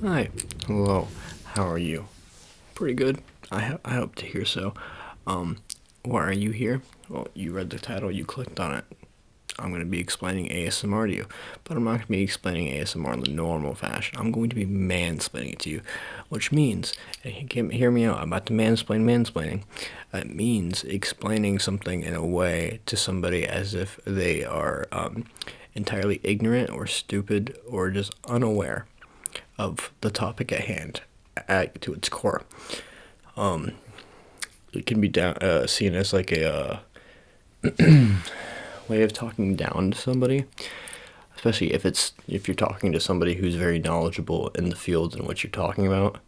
Hi. Hello. How are you? Pretty good. I hope to hear so. Why are you here? Well, you read the title, you clicked on it. I'm going to be explaining ASMR to you, but I'm not going to be explaining ASMR in the normal fashion. I'm going to be mansplaining it to you, which means, hear me out, I'm about to mansplaining. It means explaining something in a way to somebody as if they are entirely ignorant or stupid or just unaware of the topic at hand to its core. It can be seen as like a way of talking down to somebody, especially if you're talking to somebody who's very knowledgeable in the field in which you're talking about.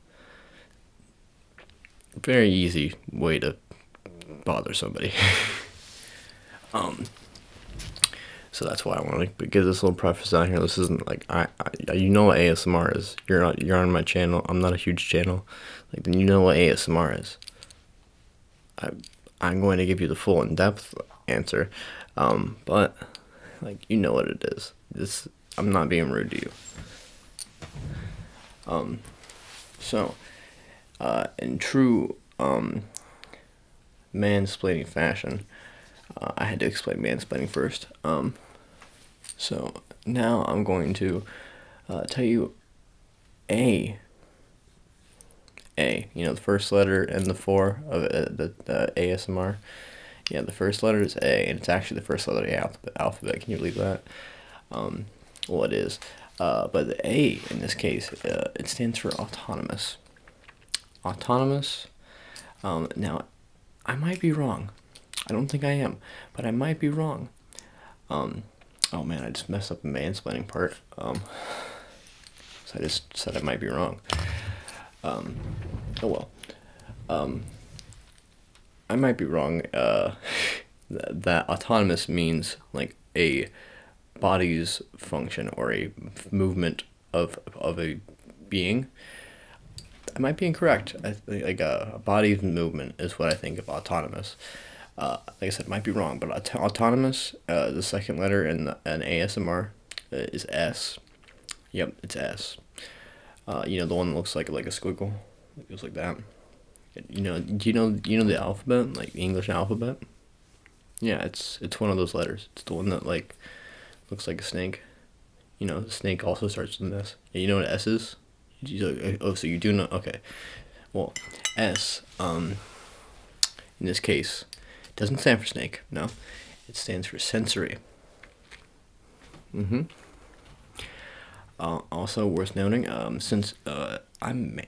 Very easy way to bother somebody. So that's why I want to give this little preface out here. This isn't like you know what ASMR is. You're on my channel. I'm not a huge channel. Like, then you know what ASMR is. I'm going to give you the full in-depth answer, but like, you know what it is. I'm not being rude to you. So in true mansplaining fashion, I had to explain mansplaining first. So now I'm going to tell you A. You know, the first letter and the 4 of the ASMR. Yeah, the first letter is A, and it's actually the first letter of the alphabet. Can you believe that? Well, it is. But the A in this case, it stands for autonomous. Autonomous. Now, I might be wrong. I don't think I am, but I might be wrong. Oh man, I just messed up the mansplaining part. So I just said I might be wrong. Oh well. I might be wrong. That autonomous means like a body's function or a movement of a being. I might be incorrect. Like a body's movement is what I think of autonomous. Like I said, might be wrong, but autonomous, the second letter in an ASMR is S. Yep, it's S. You know, the one that looks like a squiggle. It goes like that. You know, do you know the alphabet, like the English alphabet? Yeah, it's one of those letters. It's the one that like looks like a snake. You know, the snake also starts with an S. You know what S is? Oh, so you do know? Okay. Well, S, in this case, doesn't stand for snake. No, it stands for sensory. Also worth noting, since I'm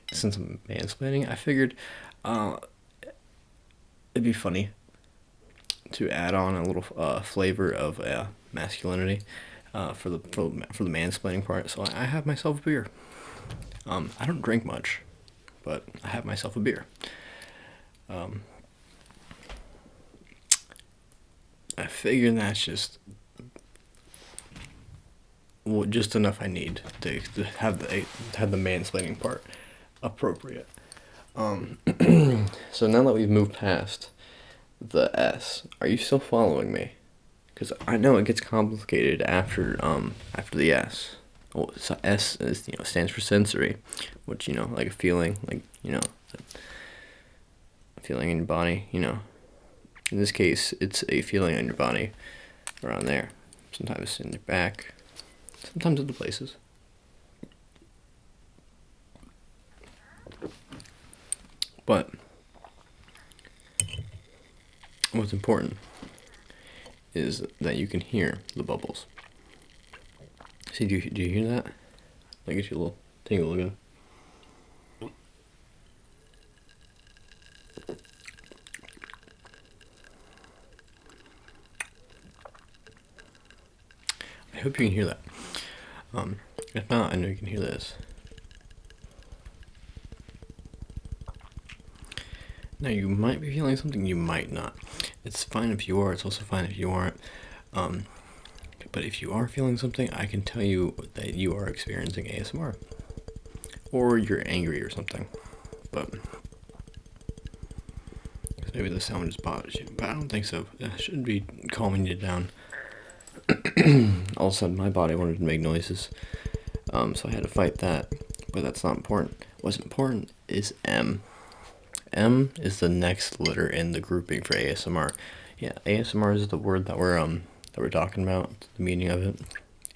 mansplaining, I figured it'd be funny to add on a little flavor of masculinity for the mansplaining part. So I have myself a beer. I don't drink much, but I have myself a beer. I figure that's just enough I need to have the mansplaining part appropriate. So now that we've moved past the S, are you still following me? Because I know it gets complicated after the S. Well, so S is, you know, stands for sensory, which, you know, like a feeling, like, you know, a feeling in your body, you know. In this case, it's a feeling in your body around there. Sometimes in your back, sometimes other places. But what's important is that you can hear the bubbles. See, do you hear that? I'll get you a little tingle again. I hope you can hear that. If not, I know you can hear this. Now, you might be feeling something, you might not. It's fine if you are, it's also fine if you aren't. But if you are feeling something, I can tell you that you are experiencing ASMR. Or you're angry or something. But maybe the sound just bothers you. But I don't think so. It should be calming you down. All of a sudden, my body wanted to make noises. So I had to fight that. but that's not important. What's important is M. M is the next letter in the grouping for ASMR. Yeah, ASMR is the word that we're talking about, the meaning of it.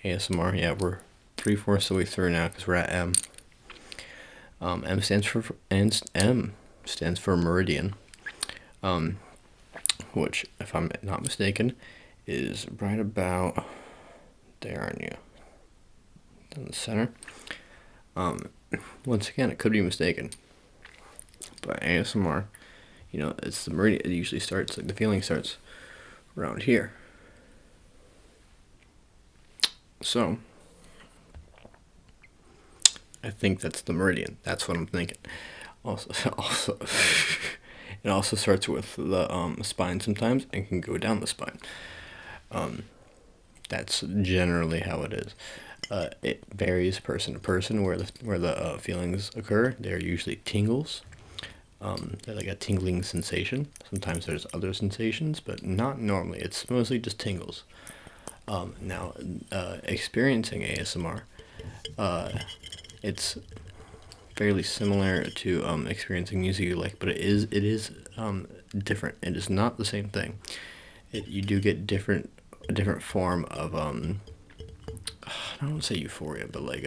ASMR, yeah, we're 3/4 of the way through now because we're at M. M stands for meridian, which, if I'm not mistaken, is right about there, aren't you? In the center. Once again, it could be mistaken, but ASMR, it's the meridian. It usually starts, like, the feeling starts around here. So I think that's the meridian. That's what I'm thinking. Also, it also starts with the spine sometimes and can go down the spine. That's generally how it is. It varies person to person where the feelings occur. They're usually tingles. They're like a tingling sensation. Sometimes there's other sensations, but not normally. It's mostly just tingles. Now, experiencing ASMR, it's fairly similar to experiencing music you like, but it is different. It is not the same thing. You do get a different form of I don't want to say euphoria, but like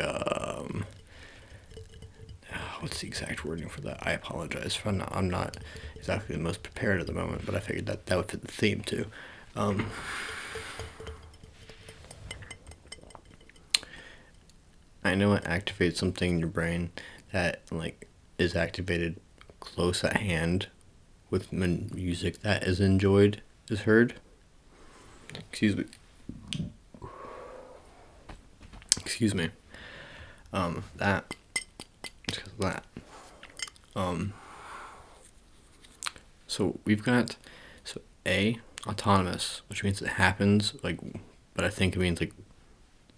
what's the exact wording for that? I apologize. I'm not exactly the most prepared at the moment, but I figured that would fit the theme too. I know it activates something in your brain that, like, is activated close at hand with music that is heard. Excuse me. That. Because of that. So we've got autonomous, which means it happens, like, but I think it means, like,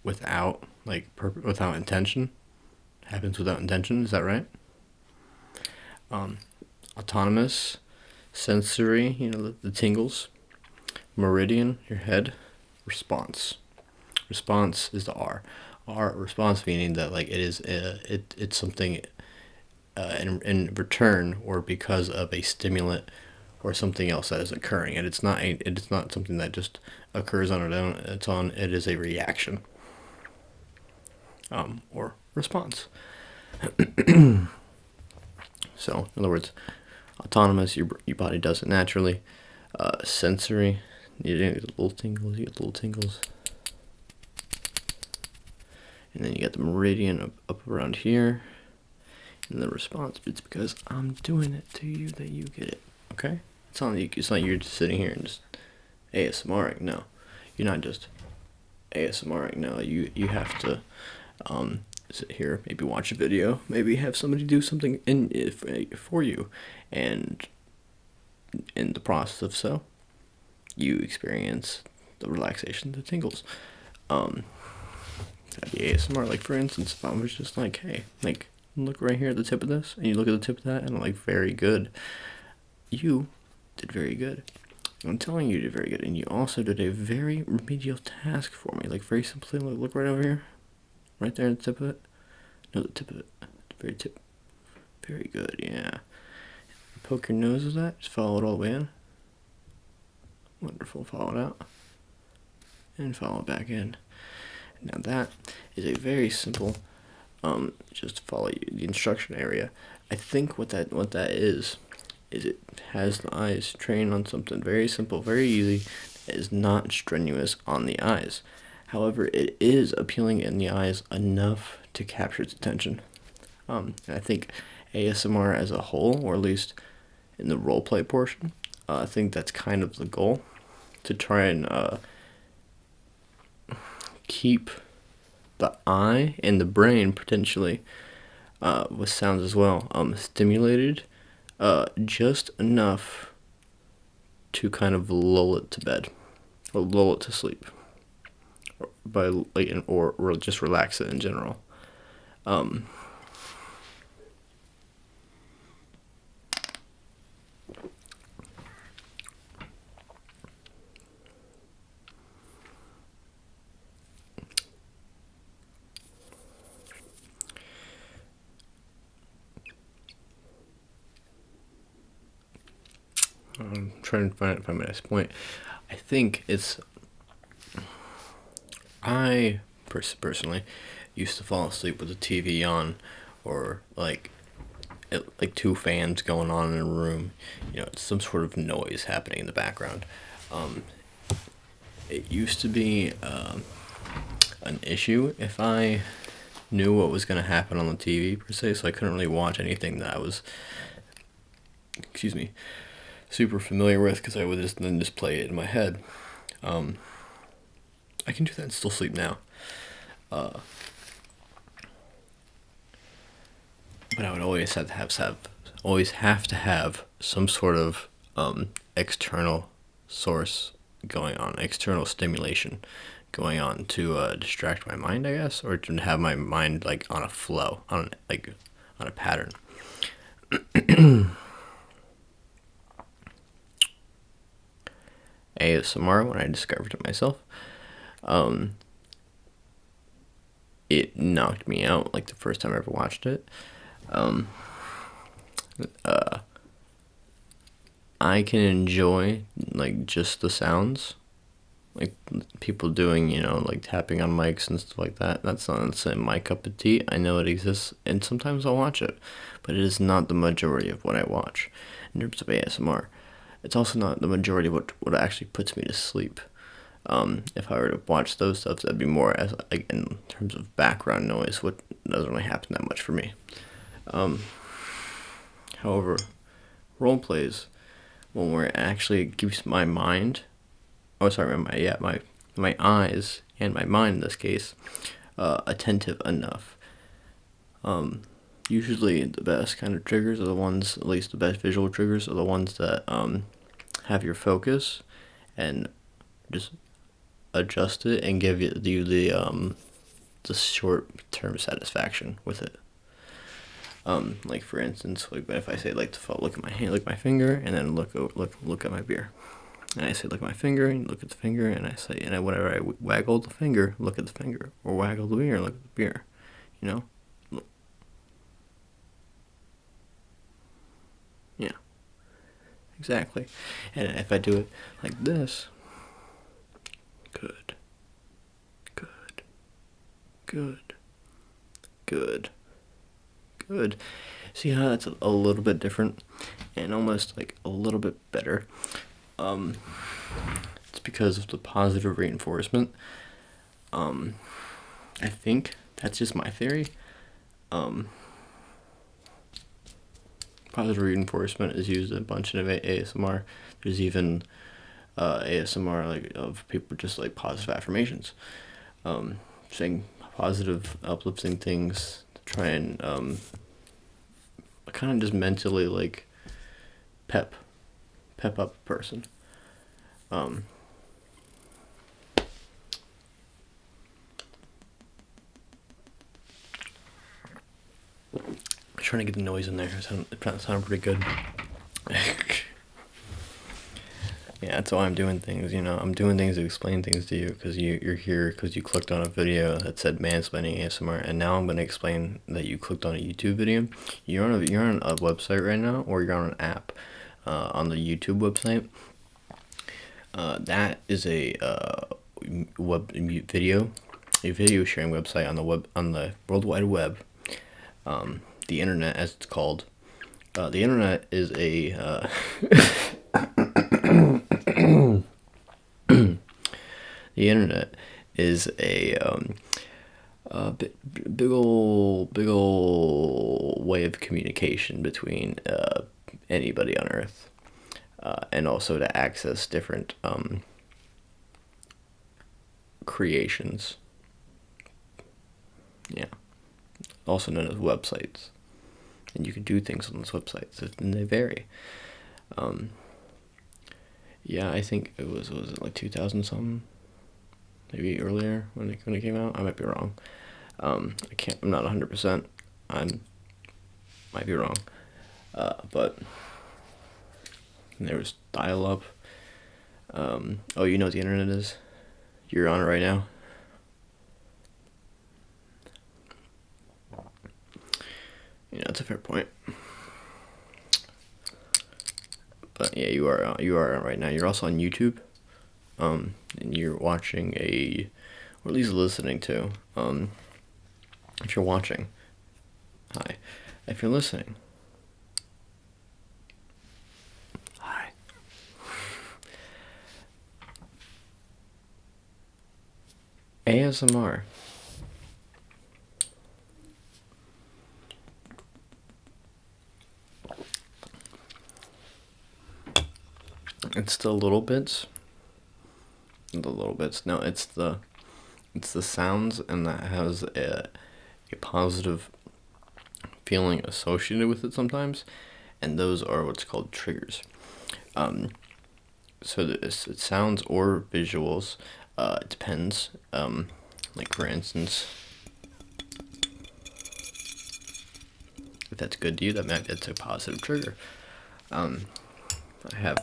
without, like, without intention. Happens without intention. Is that right? Autonomous, sensory, the tingles. Meridian, your head. Response. Response is the R. Response meaning that, like, it is it's something in return or because of a stimulant or something else that is occurring, and it's not something that just occurs on its own. It is a reaction, or response. So, in other words, autonomous, your body does it naturally. Sensory, you get little tingles. And then you get the meridian up around here. And the response, it's because I'm doing it to you that you get it. Okay? It's not you're just sitting here and just ASMRing. No. You're not just ASMRing. No, you have to sit here, maybe watch a video, maybe have somebody do something for you, and in the process of so, you experience the relaxation, the tingles. That'd be ASMR. Like, for instance, if I was just like, hey, like, look right here at the tip of this, and you look at the tip of that, and I'm like, very good. You did very good. I'm telling you did very good, and you also did a very remedial task for me. Like, very simply, look right over here. Right there at the tip of it. No, the tip of it. The very tip. Very good, yeah. Poke your nose with that. Just follow it all the way in. Wonderful. Follow it out. And follow it back in. Now that is a very simple, just follow the instruction area. I think what that is it has the eyes trained on something very simple, very easy, that is not strenuous on the eyes. However, it is appealing in the eyes enough to capture its attention. And I think ASMR as a whole, or at least in the roleplay portion, I think that's kind of the goal, to try and keep the eye and the brain potentially with sounds as well stimulated just enough to kind of lull it to bed or lull it to sleep, or just relax it in general. trying to find my next point. I think I personally used to fall asleep with the TV on, or like two fans going on in a room. It's some sort of noise happening in the background. It used to be an issue if I knew what was going to happen on the TV per se, so I couldn't really watch anything that I was, super familiar with, because I would just play it in my head. I can do that and still sleep now. But I would always have to have some sort of external source going on, external stimulation going on to distract my mind, I guess, or to have my mind like on a flow, on a pattern. ASMR, when I discovered it myself, it knocked me out like the first time I ever watched it. I can enjoy like just the sounds, like people doing, like tapping on mics and stuff like that. That's not my cup of tea. I know it exists, and sometimes I'll watch it, but it is not the majority of what I watch in terms of ASMR. It's also not the majority of what actually puts me to sleep. If I were to watch those stuff, that'd be more as like in terms of background noise, what doesn't really happen that much for me. However, role plays, when where it actually keeps my mind, my eyes and my mind in this case, attentive enough. Usually the best kind of triggers are the ones, at least the best visual triggers are the ones that have your focus and just adjust it and give you the short-term satisfaction with it. Like for instance, like if I say like to look at my hand, look at my finger, and then look at my beer, and I say look at my finger, and look at the finger, and I say, and whenever I waggle the finger, look at the finger, or waggle the beer, look at the beer, Yeah, exactly. And if I do it like this, good, good, good, good, good. See how that's a little bit different and almost like a little bit better. It's because of the positive reinforcement. I think that's just my theory. Positive reinforcement is used in a bunch of ASMR. There's even ASMR like of people just like positive affirmations, saying positive, uplifting things to try and kind of just mentally like pep up a person. I'm trying to get the noise in there. It sounded pretty good. Yeah, that's why I'm doing things, I'm doing things to explain things to you, because you're here because you clicked on a video that said Mansplaining ASMR, and now I'm going to explain that you clicked on a YouTube video. You're on a website right now, or you're on an app on the YouTube website. That is a video sharing website on the World Wide Web. The internet, as it's called. The internet is a the internet is a big ol' way of communication between anybody on Earth, and also to access different creations. Yeah, also known as websites, and you can do things on those websites, and they vary. Yeah, I think it was it like 2000 something, maybe earlier when it came out. I might be wrong. I'm not 100%. Might be wrong. But there was dial-up. Oh, you know what the internet is? You're on it right now. That's a fair point. But yeah, you are right now. You're also on YouTube, and you're watching or at least listening to. If you're watching, hi. If you're listening, hi. ASMR. It's the little bits. The little bits. No, it's the sounds, and that has a positive feeling associated with it sometimes, and those are what's called triggers. So it's sounds or visuals. It depends. Like for instance, if that's good to you, that's a positive trigger. I have.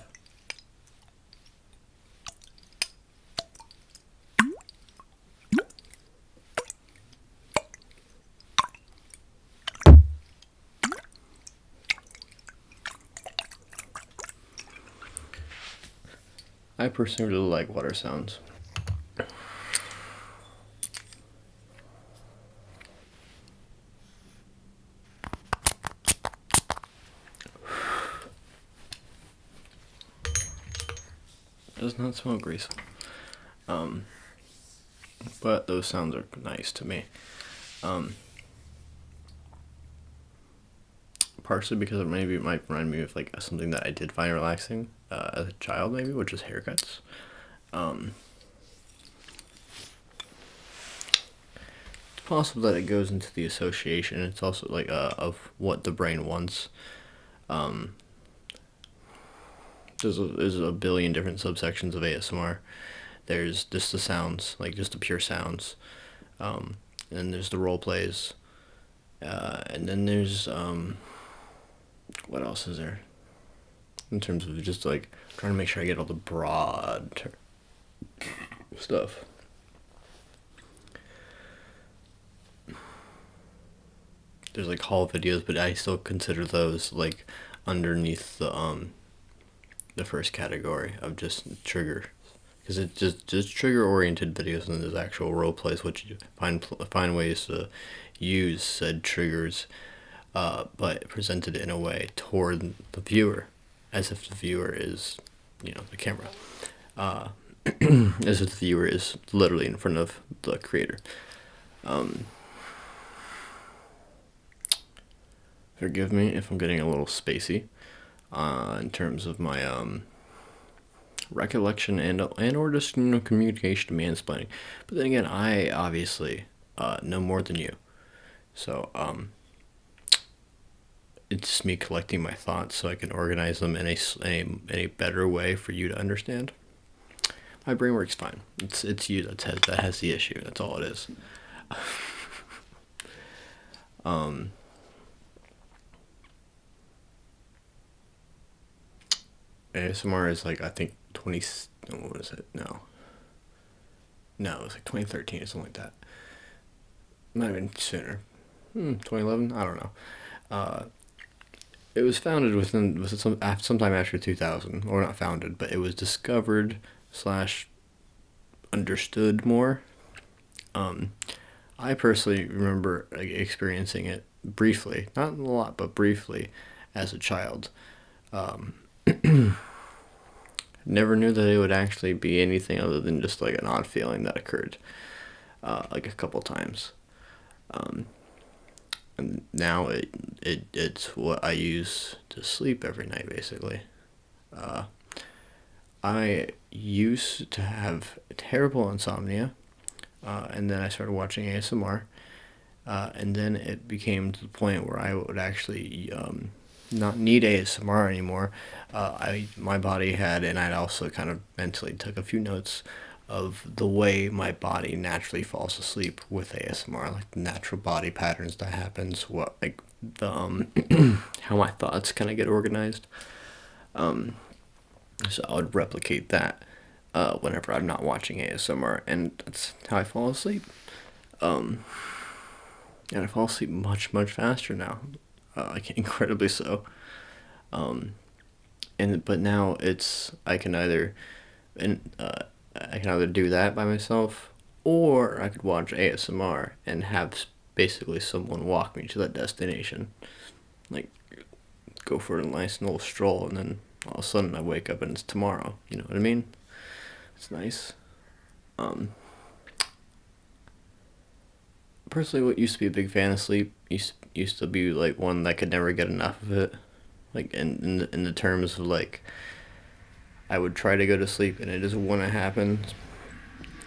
I personally really like water sounds. It does not smell greasy. But those sounds are nice to me. Partially because maybe it might remind me of like something that I did find relaxing as a child, maybe, which is haircuts. It's possible that it goes into the association. It's also like of what the brain wants. There's a billion different subsections of ASMR. There's just the sounds, like just the pure sounds. And then there's the role plays. And then there's what else is there? In terms of just like trying to make sure I get all the broad stuff. There's like haul videos, but I still consider those like underneath the first category of just trigger, because it's just trigger oriented videos, and there's actual role plays which you find ways to use said triggers, but presented in a way toward the viewer, as if the viewer is, the camera, as if the viewer is literally in front of the creator. Forgive me if I'm getting a little spacey in terms of my recollection and or just communication mansplaining. But then again, I obviously know more than you, so it's me collecting my thoughts so I can organize them in a better way for you to understand. My brain works fine. It's you that has the issue. That's all it is. ASMR is like, I think 20. What is it? No, it was like 2013 or something like that. Might have been sooner. 2011. I don't know. It was founded sometime after 2000, or not founded, but it was discovered / understood more. I personally remember experiencing it briefly, not a lot, but briefly, as a child. Never knew that it would actually be anything other than just like an odd feeling that occurred, like a couple times. And now it's what I use to sleep every night, basically. I used to have terrible insomnia, and then I started watching ASMR, and then it became to the point where I would actually not need ASMR anymore. My body had, and I also kind of mentally took a few notes of the way my body naturally falls asleep with ASMR, like the natural body patterns that happens, what like the how my thoughts kind of get organized. So I would replicate that whenever I'm not watching ASMR, and that's how I fall asleep. And I fall asleep much faster now, like incredibly so. but now I can either do that by myself, or I could watch ASMR and have basically someone walk me to that destination, like go for a nice little stroll, and then all of a sudden I wake up and it's tomorrow. You know what I mean? It's nice. Personally, what used to be a big fan of sleep used to be like one that could never get enough of it. Like in the terms of like, I would try to go to sleep and it just wouldn't happen,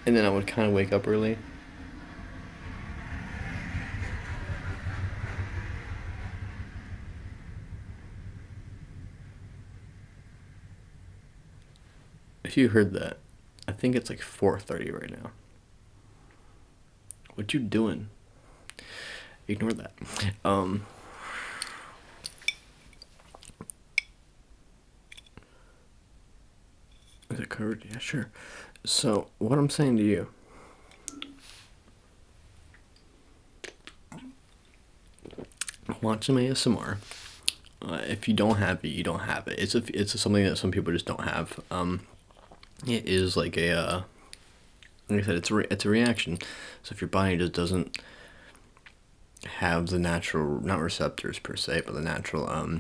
and then I would kind of wake up early. If you heard that, I think it's like 4:30 right now. What you doing? Ignore that. Is it covered? Yeah, sure. So what I'm saying to you, watch some ASMR. If you don't have it, you don't have it. It's something that some people just don't have. It is like like I said, it's a reaction. So if your body just doesn't have the natural, not receptors per se, but the natural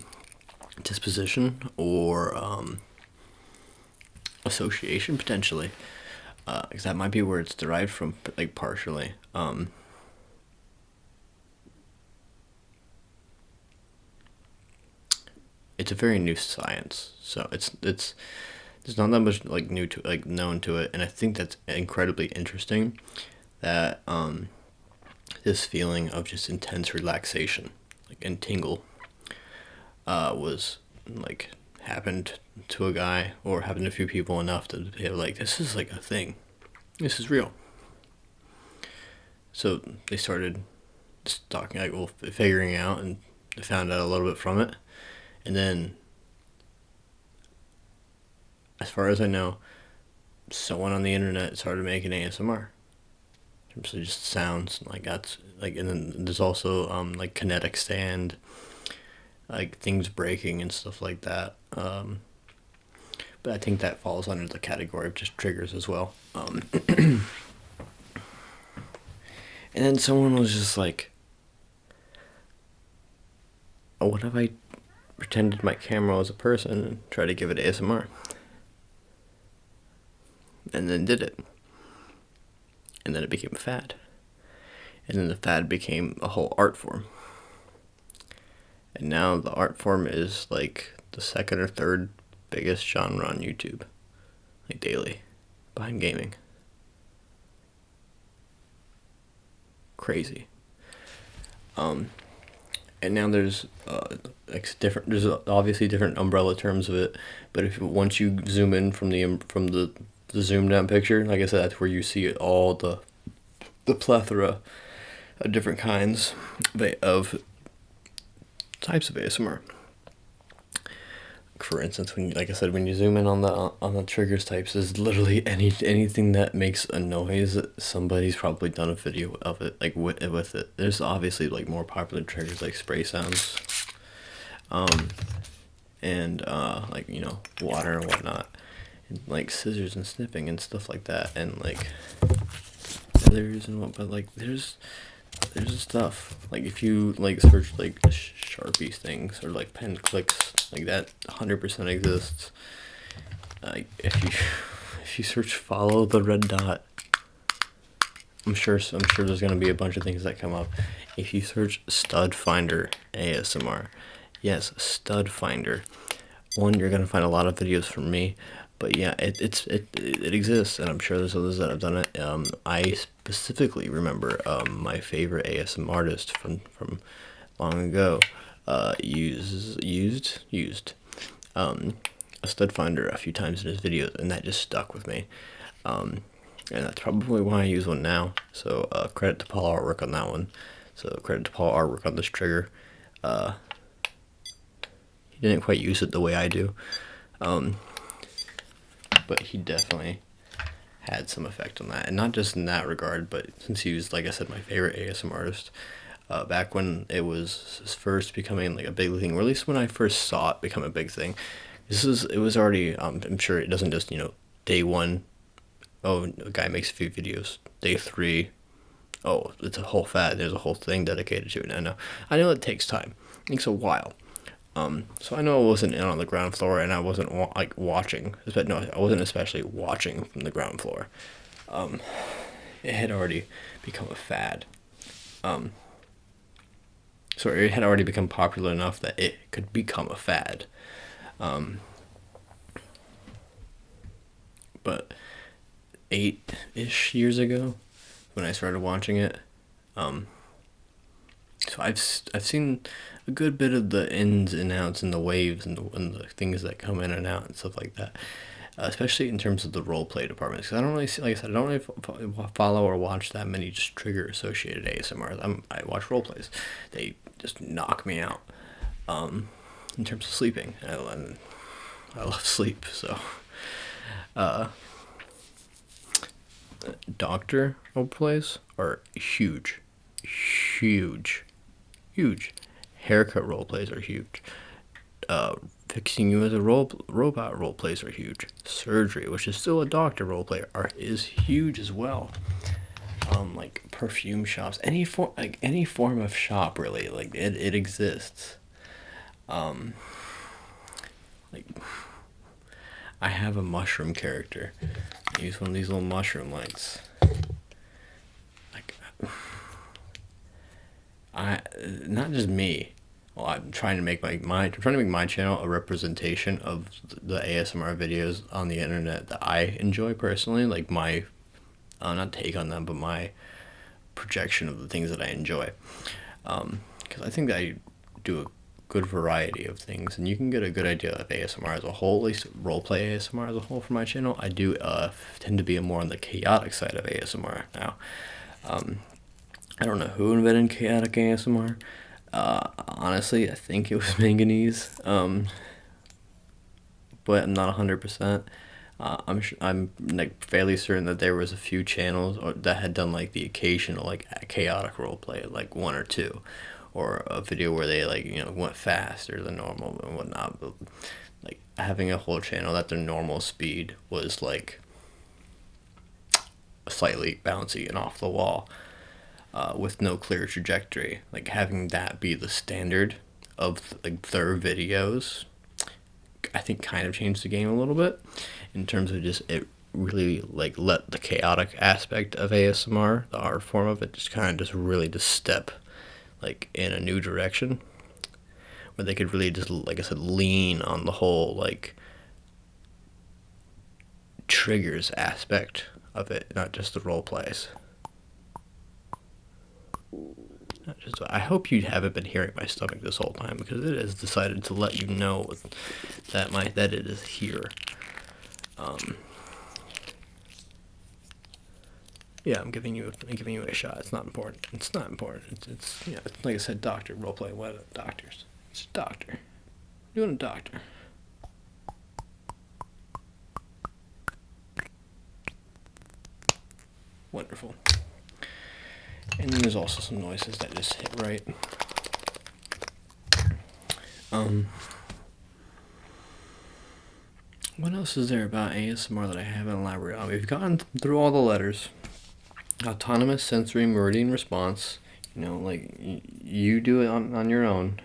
disposition or association potentially, because that might be where it's derived from, like partially. It's a very new science, so it's there's not that much like known to it, and I think that's incredibly interesting. That this feeling of just intense relaxation, like and tingle, was like happened to a guy or happened to a few people enough to be like, this is like a thing, this is real. So they started just talking, like, well, figuring out, and they found out a little bit from it, and then, as far as I know, someone on the internet started making ASMR. So just sounds like that's like, and then there's also like kinetic stand, like things breaking and stuff like that. But I think that falls under the category of just triggers as well. And then someone was just like, oh, what if I pretended my camera was a person and tried to give it ASMR? And then did it. And then it became a fad. And then the fad became a whole art form. And now the art form is like the second or third biggest genre on YouTube, like daily, behind gaming. Crazy. And now there's there's obviously different umbrella terms of it, but if once you zoom in from the zoomed out picture, like I said, that's where you see all the plethora of different kinds of types of ASMR. For instance, like I said, when you zoom in on the triggers types, is literally anything that makes a noise. Somebody's probably done a video of it, like with it. There's obviously like more popular triggers like spray sounds, and like, you know, water and whatnot, and like scissors and snipping and stuff like that, and like feathers and what. But like there's stuff, like if you like search like Sharpie things or like pen clicks, like that 100% exists. If you search follow the red dot, I'm sure there's gonna be a bunch of things that come up. If you search stud finder ASMR, yes, stud finder, one, you're gonna find a lot of videos from me. But yeah, it exists, and I'm sure there's others that have done it. I specifically remember my favorite ASMR artist from long ago used a stud finder a few times in his videos, and that just stuck with me. And that's probably why I use one now. So credit to Paul Artwork on that one. So credit to Paul Artwork on this trigger. He didn't quite use it the way I do. But he definitely had some effect on that, and not just in that regard, but since he was, like I said, my favorite ASMR artist, back when it was first becoming like a big thing, or at least when I first saw it become a big thing, it was already, I'm sure it doesn't just, day one, oh, a guy makes a few videos. Day three, oh, it's a whole there's a whole thing dedicated to it. I know it takes time. It takes a while. So I know I wasn't in on the ground floor, and I wasn't watching. No, I wasn't especially watching from the ground floor. It had already become a fad. So it had already become popular enough that it could become a fad. But 8-ish years ago, when I started watching it, so I've seen a good bit of the ins and outs and the waves and the things that come in and out and stuff like that. Especially in terms of the role play department, because I don't really see, like I said, I don't really follow or watch that many just trigger associated ASMRs. I watch role plays; they just knock me out. In terms of sleeping, I love sleep, so. Doctor role plays are huge, huge, huge. Haircut role plays are huge. Fixing you as a robot role plays are huge. Surgery, which is still a doctor role play, is huge as well. Like perfume shops, any form of shop, really, like it exists. Like I have a mushroom character. I use one of these little mushroom lights. Like not just me. Well, I'm trying to make my channel a representation of the ASMR videos on the internet that I enjoy personally, like my not take on them, but my projection of the things that I enjoy. Because I think that I do a good variety of things, and you can get a good idea of ASMR as a whole, at least roleplay ASMR as a whole for my channel. I do tend to be more on the chaotic side of ASMR now. I don't know who invented chaotic ASMR. Honestly, I think it was Manganese, but I'm not 100%. I'm like fairly certain that there was a few channels that had done like the occasional like chaotic roleplay, like one or two, or a video where they like went faster than normal and whatnot. But like having a whole channel that their normal speed was like slightly bouncy and off the wall, with no clear trajectory, like having that be the standard of like their videos, I think kind of changed the game a little bit in terms of just it really like let the chaotic aspect of ASMR, the art form of it, just kind of just really just step like in a new direction where they could really just, like I said, lean on the whole like triggers aspect of it, not just the role plays. I hope you haven't been hearing my stomach this whole time, because it has decided to let you know that it is here. Yeah, I'm giving you a shot. It's not important. It's not important. It's like I said, doctor roleplay. What doctors? It's a doctor. Doing a doctor. Wonderful. And then there's also some noises that just hit right. What else is there about ASMR that I haven't elaborated on? We've gone through all the letters. Autonomous sensory meridian response. Like you do it on your own.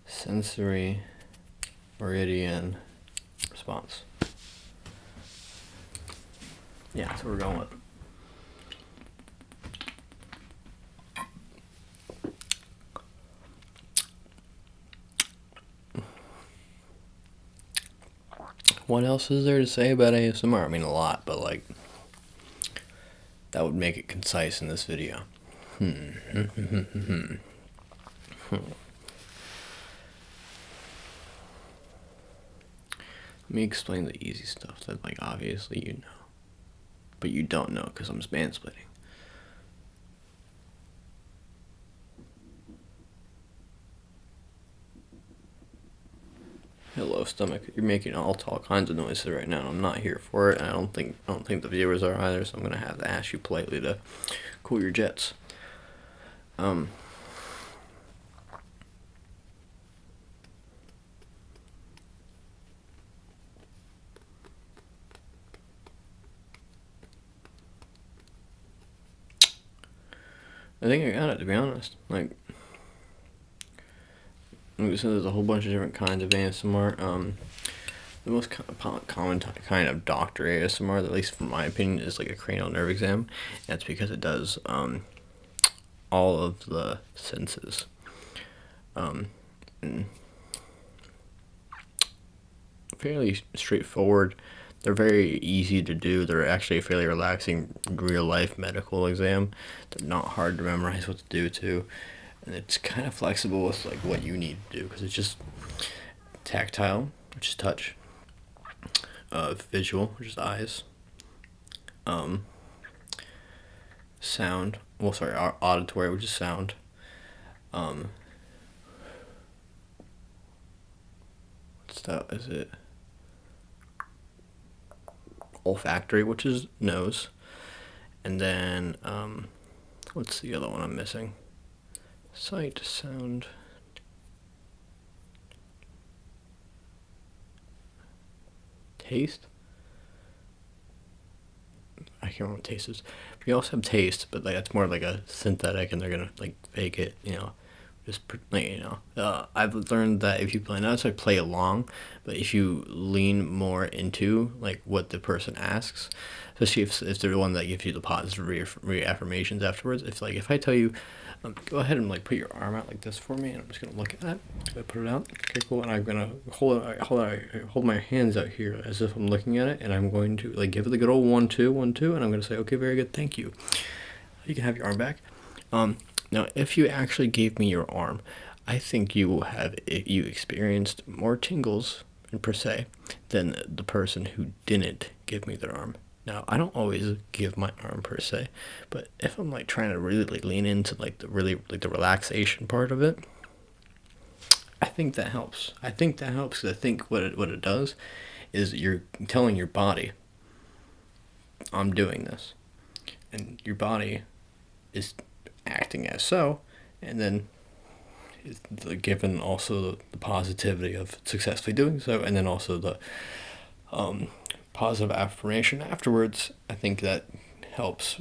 Sensory meridian response. Yeah, that's what we're going with. What else is there to say about ASMR? I mean, a lot, but like that would make it concise in this video. Let me explain the easy stuff that, like, obviously you know, but you don't know because I'm mansplaining. Hello, stomach. You're making all kinds of noises right now. I'm not here for it, and I don't think the viewers are either. So I'm gonna have to ask you politely to cool your jets. think I got it, to be honest. Like so there's a whole bunch of different kinds of ASMR. The most common kind of doctor ASMR, at least from my opinion, is like a cranial nerve exam. That's because it does all of the senses. And fairly straightforward. They're very easy to do. They're actually a fairly relaxing real life medical exam. They're not hard to memorize what to do too. And it's kind of flexible with like what you need to do, because it's just tactile, which is touch, visual, which is eyes, sound, well sorry, auditory, which is sound, what's that, is it olfactory, which is nose, and then what's the other one I'm missing? Sight, sound, taste. I can't remember what taste is. We also have taste, but like that's more like a synthetic, and they're gonna like fake it, just like, I've learned that if you play, not necessarily play along, but if you lean more into like what the person asks, especially if they're the one that gives you the positive reaffirmations afterwards. If I tell you, go ahead and like put your arm out like this for me, and I'm just gonna look at that. So I put it out. Okay, cool. And I'm gonna hold my hands out here as if I'm looking at it, and I'm going to like give it the good old 1 2 1 2, and I'm gonna say, okay, very good, thank you. You can have your arm back. Now, if you actually gave me your arm, I think you experienced more tingles per se than the person who didn't give me their arm. Now, I don't always give my arm per se, but if I'm like trying to really like lean into like the relaxation part of it, I think that helps. I think because I think what it does is you're telling your body, I'm doing this, and your body is acting as so, and then given also the positivity of successfully doing so, and then also the positive affirmation afterwards. I think that helps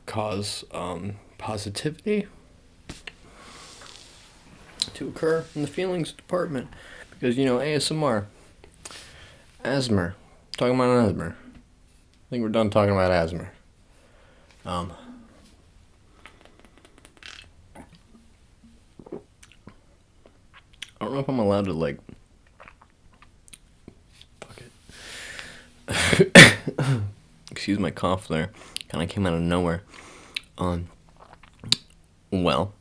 cause positivity to occur in the feelings department, because ASMR, asthma, talking about asthma. I think we're done talking about asthma. I don't know if I'm allowed to like. Fuck it. Excuse my cough there. Kind of came out of nowhere. Well,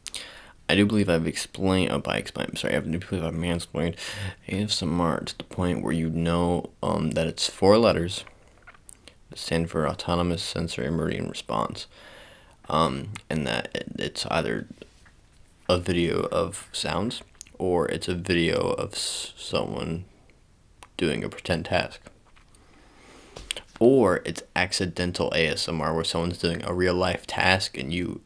I do believe I've explained. I do believe I've mansplained ASMR to the point where that it's 4 letters that stand for Autonomous Sensory Meridian Response, and that it's either a video of sounds, or it's a video of someone doing a pretend task. Or it's accidental ASMR, where someone's doing a real life task and you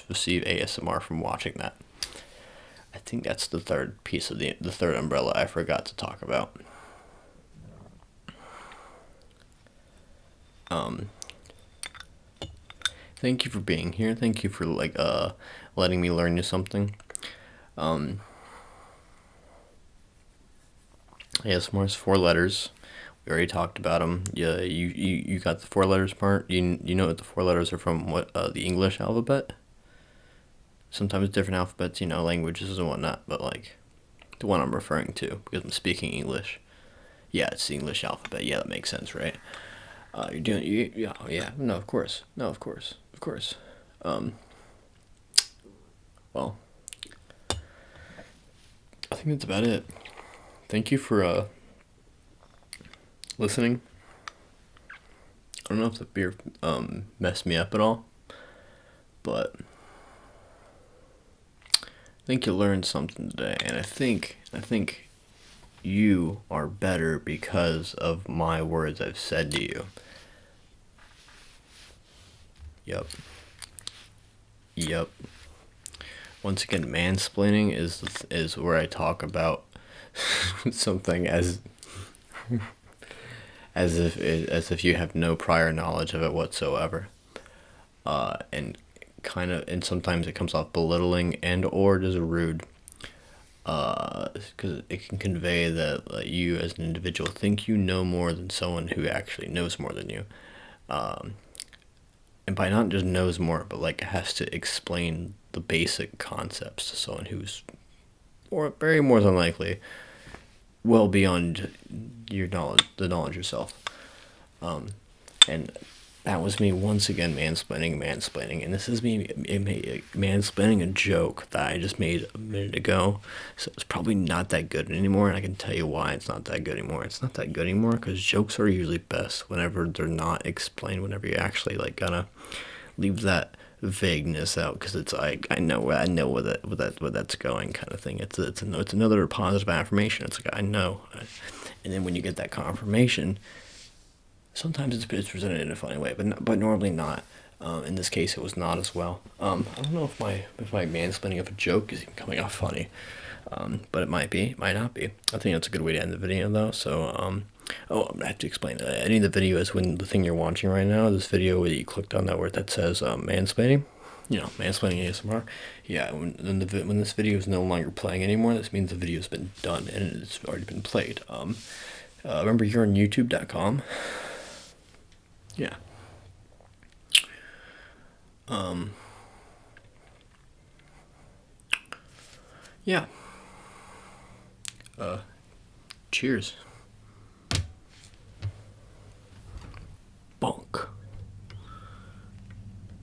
receive ASMR from watching that. I think that's the third piece of the third umbrella I forgot to talk about. Thank you for being here. Thank you for letting me learn you something. ASMR is 4 letters. We already talked about them. Yeah, you got the 4 letters part. You know what the 4 letters are from? What the English alphabet? Sometimes different alphabets, languages and whatnot. But like the one I'm referring to, because I'm speaking English. Yeah, it's the English alphabet. Yeah, that makes sense, right? You're doing yeah. No, of course. Well, I think that's about it. Thank you for listening. I don't know if the beer messed me up at all, but I think you learned something today, and I think you are better because of my words I've said to you. Yep. Once again, mansplaining is where I talk about something as if you have no prior knowledge of it whatsoever, and and sometimes it comes off belittling and or just rude. Because it can convey that you as an individual think you know more than someone who actually knows more than you. And by not just knows more, but like has to explain the basic concepts to someone who's, or very more than likely, well beyond your knowledge, the knowledge yourself. And that was me once again mansplaining, and this is me mansplaining a joke that I just made a minute ago. So it's probably not that good anymore, and I can tell you why it's not that good anymore. It's not that good anymore because jokes are usually best whenever they're not explained. Whenever you actually like gotta leave that vagueness out, because it's like I know where that's going, kind of thing. It's another positive affirmation. It's like I know, and then when you get that confirmation, sometimes it's presented in a funny way, but normally not. In this case, it was not as well. I don't know if my mansplaining of a joke is even coming off funny, but it might be, it might not be. I think that's a good way to end the video, though. So, I have to explain. Ending the video is when the thing you're watching right now, this video that you clicked on that says mansplaining. Mansplaining ASMR. Yeah, when this video is no longer playing anymore, this means the video's been done and it's already been played. Remember, you're on YouTube.com. Yeah. Yeah. Cheers.